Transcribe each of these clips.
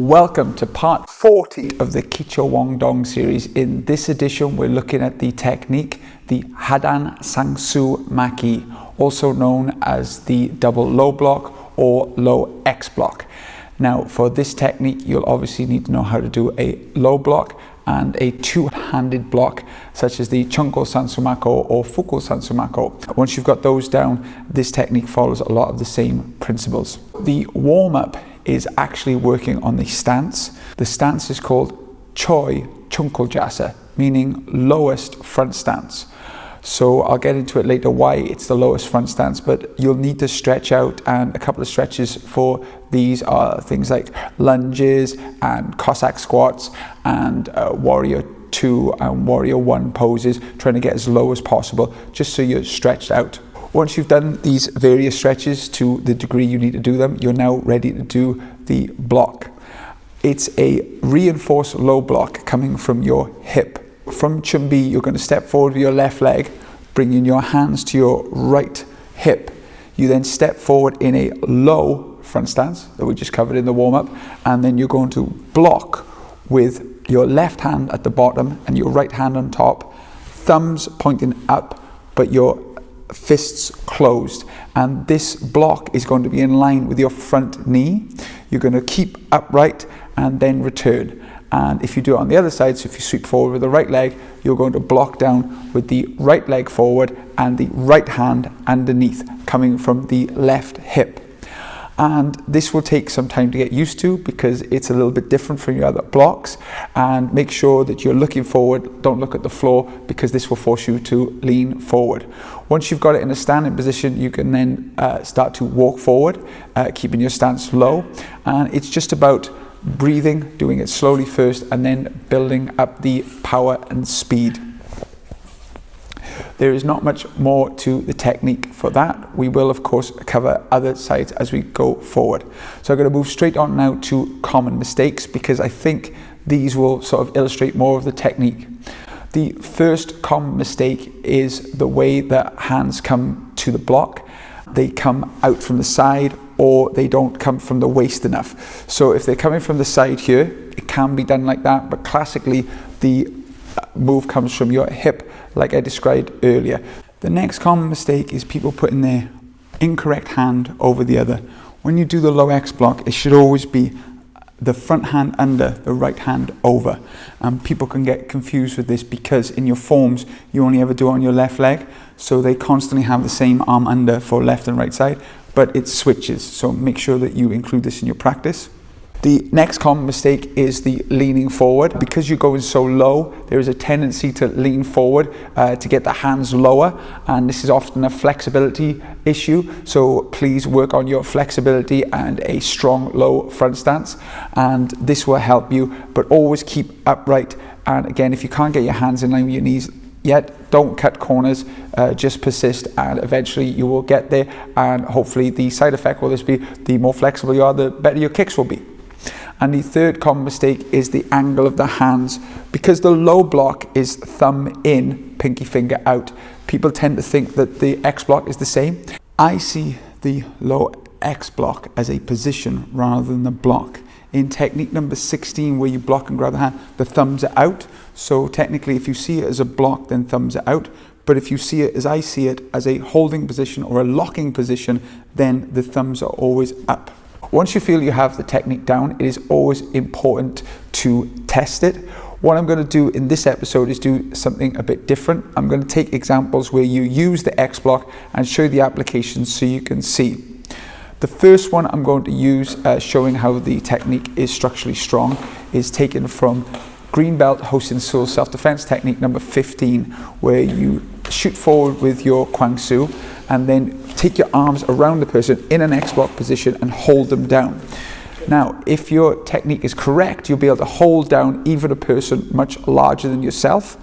Welcome to part 40 of the Kicho Wong Dong series. In this edition, we're looking at the technique, the Hadan Sang Su Maki, also known as the double low block or low X block. Now, for this technique, you'll obviously need to know how to do a low block and a two-handed block, such as the Chunko Sansumako or Fuko Sansumako. Once you've got those down, this technique follows a lot of the same principles. The warm-up is actually working on the stance. The stance is called Choi Chunko Jasa, meaning lowest front stance. So I'll get into it later why it's the lowest front stance, but you'll need to stretch out, and a couple of stretches for these are things like lunges and Cossack squats and warrior 2 and warrior 1 poses, trying to get as low as possible just so you're stretched out. Once you've done these various stretches to the degree you need to do them, you're now ready to do the block. It's a reinforced low block coming from your hip. From Chumbi, you're going to step forward with your left leg, bringing your hands to your right hip. You then step forward in a low front stance that we just covered in the warm-up, and then you're going to block with your left hand at the bottom and your right hand on top, thumbs pointing up, but your fists closed, and this block is going to be in line with your front knee. You're going to keep upright and then return. And if you do it on the other side, so if you sweep forward with the right leg, you're going to block down with the right leg forward and the right hand underneath, coming from the left hip. And this will take some time to get used to because it's a little bit different from your other blocks. And make sure that you're looking forward, don't look at the floor, because this will force you to lean forward. Once you've got it in a standing position, you can then start to walk forward, keeping your stance low. And it's just about breathing, doing it slowly first, and then building up the power and speed. There is not much more to the technique for that. We will, of course, cover other sides as we go forward. So I'm going to move straight on now to common mistakes, because I think these will sort of illustrate more of the technique. The first common mistake is the way that hands come to the block. They come out from the side, or they don't come from the waist enough. So if they're coming from the side here, it can be done like that, but classically the move comes from your hip, like I described earlier. The next common mistake is people putting their incorrect hand over the other. When you do the low X block, it should always be the front hand under, the right hand over. And people can get confused with this because in your forms, you only ever do it on your left leg. So they constantly have the same arm under for left and right side, but it switches. So make sure that you include this in your practice. The next common mistake is the leaning forward. Because you're going so low, there is a tendency to lean forward to get the hands lower, and this is often a flexibility issue. So please work on your flexibility and a strong low front stance, and this will help you, but always keep upright. And again, if you can't get your hands in line with your knees yet, don't cut corners, just persist, and eventually you will get there. And hopefully the side effect will just be the more flexible you are, the better your kicks will be. And the third common mistake is the angle of the hands. Because the low block is thumb in, pinky finger out, people tend to think that the X block is the same. I see the low X block as a position rather than the block. In technique number 16, where you block and grab the hand, the thumbs are out. So technically, if you see it as a block, then thumbs are out. But if you see it as I see it, as a holding position or a locking position, then the thumbs are always up. Once you feel you have the technique down, it is always important to test it. What I'm going to do in this episode is do something a bit different. I'm going to take examples where you use the X block and show the applications so you can see. The first one I'm going to use, showing how the technique is structurally strong, is taken from Green Belt Hoshin Seoul Self-Defense Technique number 15, where you shoot forward with your Kwang Su and then take your arms around the person in an X block position and hold them down. Now, if your technique is correct, you'll be able to hold down even a person much larger than yourself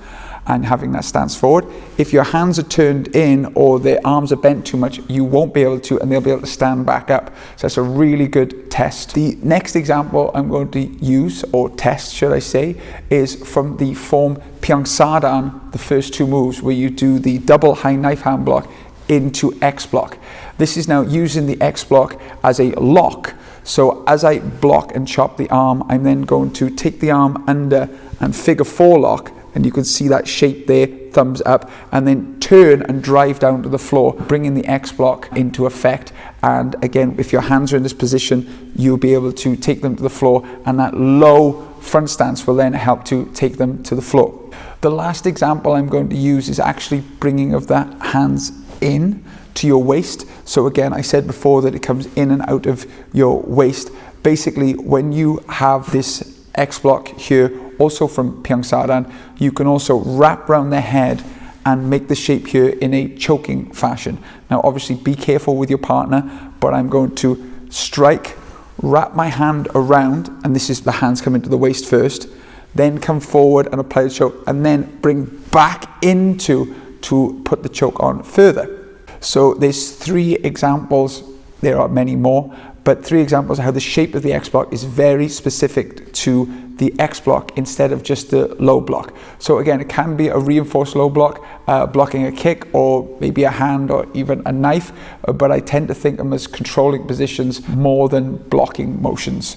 and having that stance forward. If your hands are turned in or their arms are bent too much, you won't be able to, and they'll be able to stand back up. So that's a really good test. The next example I'm going to use, or test should I say, is from the form Pyeongsadan, the first two moves, where you do the double high knife hand block into X block. This is now using the X block as a lock. So as I block and chop the arm, I'm then going to take the arm under and figure 4 lock, and you can see that shape there, thumbs up, and then turn and drive down to the floor, bringing the X block into effect. And again, if your hands are in this position, you'll be able to take them to the floor, and that low front stance will then help to take them to the floor. The last example I'm going to use is actually bringing of the hands in to your waist. So again, I said before that it comes in and out of your waist. Basically, when you have this X block here, also from Pyeongsadan, you can also wrap around their head and make the shape here in a choking fashion. Now obviously be careful with your partner, but I'm going to strike, wrap my hand around, and this is the hands come into the waist first, then come forward and apply the choke, and then bring back into to put the choke on further. So there's 3 examples, there are many more, but 3 examples of how the shape of the X block is very specific to the X block instead of just the low block. So again, it can be a reinforced low block, blocking a kick or maybe a hand or even a knife, but I tend to think of them as controlling positions more than blocking motions,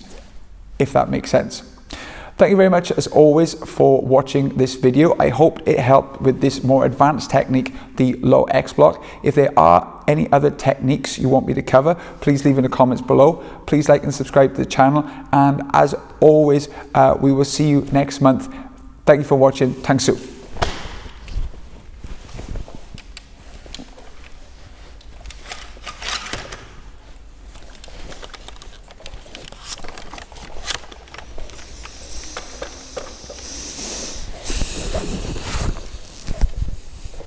if that makes sense. Thank you very much as always for watching this video. I hope it helped with this more advanced technique, the low X block. If there are any other techniques you want me to cover, please leave in the comments below. Please like and subscribe to the channel. And as always, we will see you next month. Thank you for watching. Tangsu.